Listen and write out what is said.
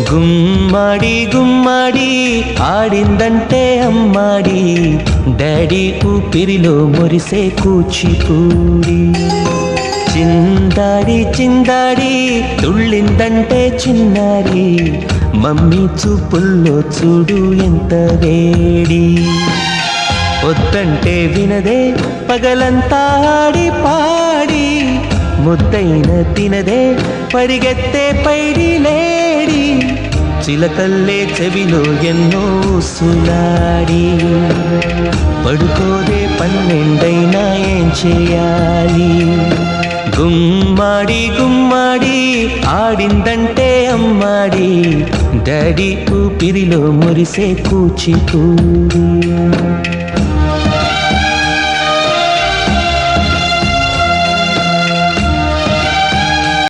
గుమ్మాడి గుమ్మాడి ఆడిందంటే అమ్మాడి, డాడీ ఊపిరిలో మురిసే కూచిపూడి. చిందాడి చిందాడి తుళ్ళిందంటే చిన్నారి, మమ్మీ చూపుల్లో చూడు ఎంత వేడి. వద్దంటే వినదే పగలంతా ఆడి పాడి, ముద్దైన తినదే పరిగెత్తే పైడి లేడి. చిలకల్లే చెవిలో ఎన్నో సులాడి, పడుకోదే పన్నెండైనా ఏం చేయాలి. గుమ్మాడి గుమ్మాడి ఆడిందంటే అమ్మాడి, డాడీ ఊపిరిలో మురిసే కూచిపూడి.